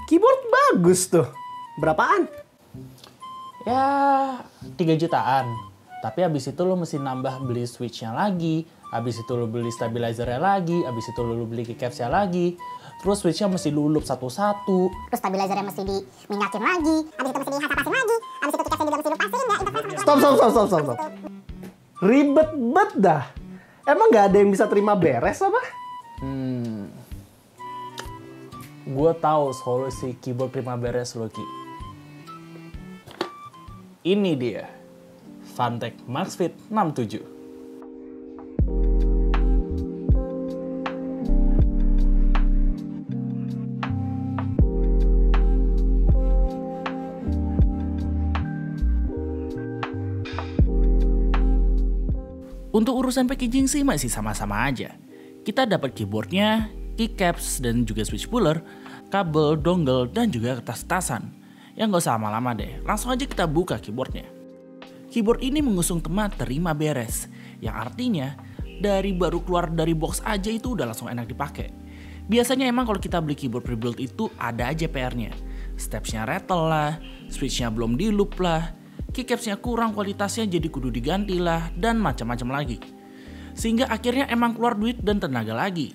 Keyboard bagus tuh. Berapaan? Ya 3 jutaan. Tapi abis itu lo mesti nambah beli switch-nya lagi. Abis itu lo beli stabilizer-nya lagi. Abis itu lo beli keycaps-nya lagi. Terus switch-nya mesti lulup satu-satu. Terus stabilizernya mesti diminyakin lagi. Abis itu mesti dihasapasin lagi. Abis itu keycapsnya juga mesti dilupasin ya. Stop. Ribet bet dah. Emang nggak ada yang bisa terima beres apa? Gue tahu solusi keyboard terima beres lo, Ki. Ini dia. Funtech MaxFit 67. Untuk urusan packaging sih masih sama-sama aja. Kita dapat keyboardnya, keycaps, dan juga switch puller, kabel, dongle, dan juga kertas tasan. Ya nggak usah lama-lama deh, langsung aja kita buka keyboardnya. Keyboard ini mengusung tema terima beres, yang artinya dari baru keluar dari box aja itu udah langsung enak dipakai. Biasanya emang kalau kita beli keyboard pre-built itu ada aja PR-nya. Stepsnya rattle lah, switchnya belum di-loop lah, keycapsnya kurang kualitasnya jadi kudu diganti lah, dan macam-macam lagi. Sehingga akhirnya emang keluar duit dan tenaga lagi.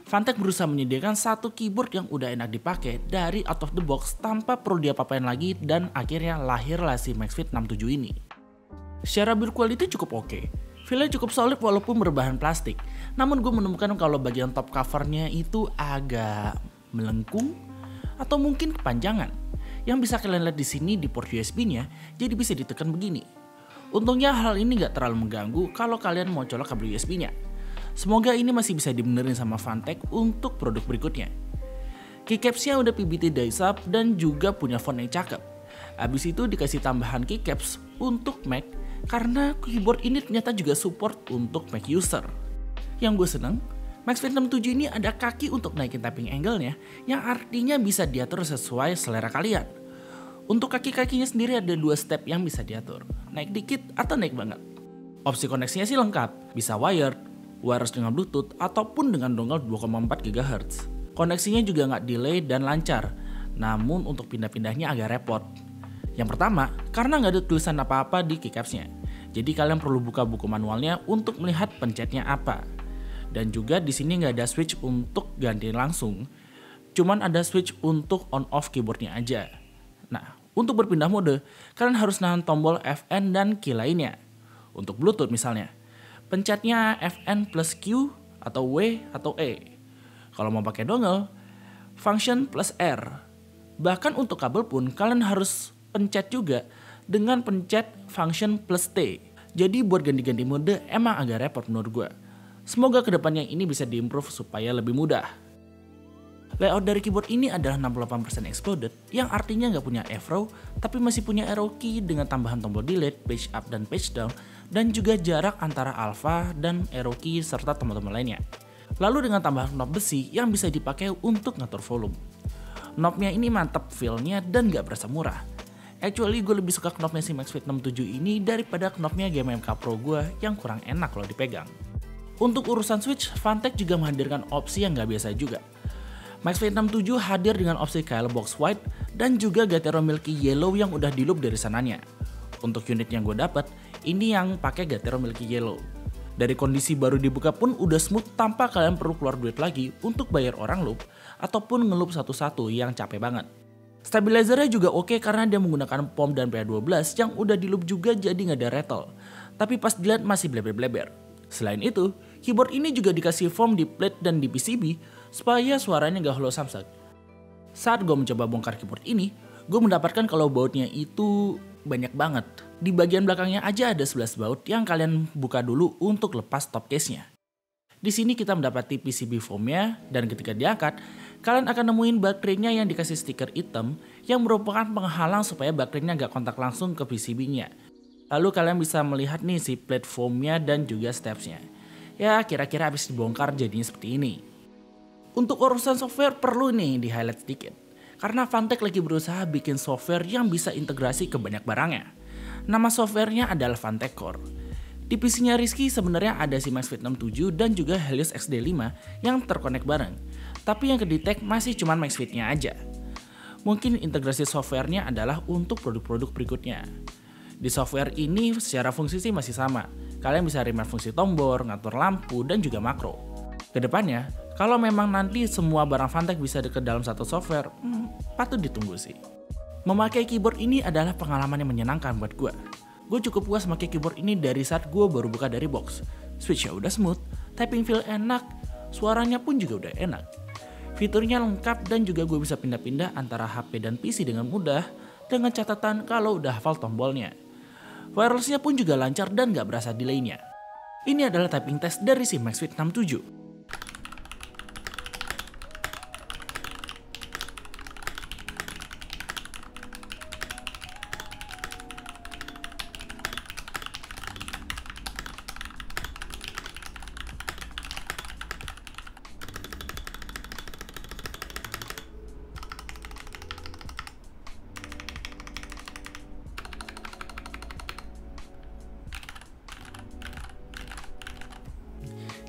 Funtech berusaha menyediakan satu keyboard yang udah enak dipakai dari out of the box tanpa perlu diapa-apain lagi, dan akhirnya lahirlah si MaxFit 67 ini. Secara build quality cukup oke. Feel-nya cukup solid walaupun berbahan plastik. Namun gue menemukan kalau bagian top covernya itu agak melengkung atau mungkin kepanjangan. Yang bisa kalian lihat di sini di port USB-nya, jadi bisa ditekan begini. Untungnya hal ini gak terlalu mengganggu kalau kalian mau colok kabel USB-nya. Semoga ini masih bisa dibenerin sama Funtech untuk produk berikutnya. Keycaps-nya udah PBT dice up dan juga punya font yang cakep. Abis itu dikasih tambahan keycaps untuk Mac karena keyboard ini ternyata juga support untuk Mac user. Yang gue seneng, MaxFit 67 ini ada kaki untuk naikin tapping angle-nya yang artinya bisa diatur sesuai selera kalian. Untuk kaki-kakinya sendiri ada 2 step yang bisa diatur, naik dikit atau naik banget. Opsi koneksinya sih lengkap, bisa wired, wireless dengan Bluetooth, ataupun dengan dongle 2,4 GHz. Koneksinya juga nggak delay dan lancar, namun untuk pindah-pindahnya agak repot. Yang pertama, karena nggak ada tulisan apa-apa di keycapsnya, jadi kalian perlu buka buku manualnya untuk melihat pencetnya apa. Dan juga di sini nggak ada switch untuk ganti langsung, cuman ada switch untuk on-off keyboardnya aja. Nah, untuk berpindah mode, kalian harus nahan tombol Fn dan key lainnya. Untuk Bluetooth misalnya, pencetnya Fn plus Q atau W atau E. Kalau mau pakai dongle, function plus R. Bahkan untuk kabel pun kalian harus pencet juga dengan pencet function plus T. Jadi buat ganti-ganti mode emang agak repot menurut gue. Semoga kedepannya ini bisa diimprove supaya lebih mudah. Layout dari keyboard ini adalah 68% exploded, yang artinya nggak punya F-row, tapi masih punya arrow key dengan tambahan tombol delete, page up dan page down, dan juga jarak antara alpha dan arrow key serta tombol-tombol lainnya. Lalu dengan tambahan knob besi yang bisa dipakai untuk ngatur volume. Knobnya ini mantap feel-nya dan nggak berasa murah. Actually gue lebih suka knobnya si MaxFit 67 ini daripada knobnya GMMK Pro gue yang kurang enak kalau dipegang. Untuk urusan switch, Funtech juga menghadirkan opsi yang nggak biasa juga. MaxFit 67 hadir dengan opsi KL Box White dan juga Gateron Milky Yellow yang udah di loop dari sananya. Untuk unit yang gue dapat, ini yang pakai Gateron Milky Yellow. Dari kondisi baru dibuka pun udah smooth tanpa kalian perlu keluar duit lagi untuk bayar orang loop ataupun ngeloop satu-satu yang capek banget. Stabilizernya juga oke karena dia menggunakan POM dan PA12 yang udah di loop juga jadi nggak ada rattle. Tapi pas dilihat masih bleber-bleber. Selain itu, keyboard ini juga dikasih foam di plate dan di PCB supaya suaranya gak hollow samsak. Saat gue mencoba bongkar keyboard ini, gue mendapatkan kalau bautnya itu banyak banget. Di bagian belakangnya aja ada 11 baut yang kalian buka dulu untuk lepas top case-nya. Di sini kita mendapati PCB foamnya dan ketika diangkat, kalian akan nemuin baterainya yang dikasih stiker hitam yang merupakan penghalang supaya baterainya gak kontak langsung ke PCB-nya. Lalu kalian bisa melihat nih si platformnya dan juga stepsnya. Ya kira-kira habis dibongkar jadinya seperti ini. Untuk urusan software perlu nih di highlight sedikit. Karena Funtech lagi berusaha bikin software yang bisa integrasi ke banyak barangnya. Nama softwarenya adalah Funtech Core. Di PC-nya Rizky sebenarnya ada si MaxFit 67 dan juga Helios XD5 yang terkonek bareng. Tapi yang kedetek masih cuman MaxFit-nya aja. Mungkin integrasi softwarenya adalah untuk produk-produk berikutnya. Di software ini secara fungsi sih masih sama. Kalian bisa remote fungsi tombol, ngatur lampu, dan juga makro. Kedepannya, kalau memang nanti semua barang Fantech bisa ke dalam satu software, patut ditunggu sih. Memakai keyboard ini adalah pengalaman yang menyenangkan buat gue. Gue cukup puas memakai keyboard ini dari saat gue baru buka dari box. Switch-nya udah smooth, typing feel enak, suaranya pun juga udah enak. Fiturnya lengkap dan juga gue bisa pindah-pindah antara HP dan PC dengan mudah, dengan catatan kalau udah hafal tombolnya. Wirelessnya pun juga lancar dan gak berasa delay-nya. Ini adalah typing test dari si Maxfit 67.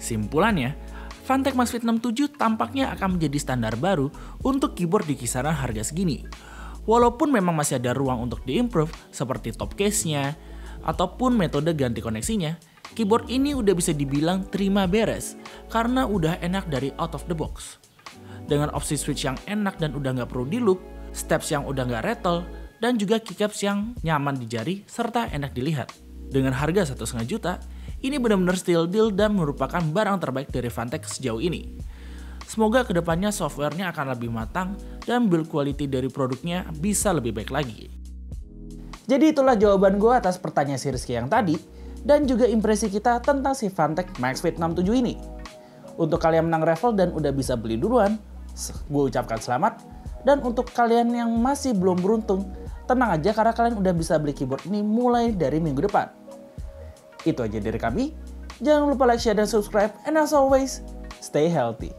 Simpulannya, Fantech Maxfit 67 tampaknya akan menjadi standar baru untuk keyboard di kisaran harga segini. Walaupun memang masih ada ruang untuk diimprove seperti top case-nya ataupun metode ganti koneksinya, keyboard ini udah bisa dibilang terima beres karena udah enak dari out of the box. Dengan opsi switch yang enak dan udah nggak perlu di-loop, steps yang udah nggak rattle, dan juga keycaps yang nyaman di jari serta enak dilihat. Dengan harga 1,5 juta, ini benar-benar steal deal dan merupakan barang terbaik dari Fantech sejauh ini. Semoga kedepannya softwarenya akan lebih matang dan build quality dari produknya bisa lebih baik lagi. Jadi itulah jawaban gue atas pertanyaan si Rizky yang tadi dan juga impresi kita tentang si Fantech Maxfit 67 ini. Untuk kalian menang raffle dan udah bisa beli duluan, gue ucapkan selamat. Dan untuk kalian yang masih belum beruntung, tenang aja karena kalian udah bisa beli keyboard ini mulai dari minggu depan. Itu aja dari kami. Jangan lupa like, share, dan subscribe. And as always, stay healthy.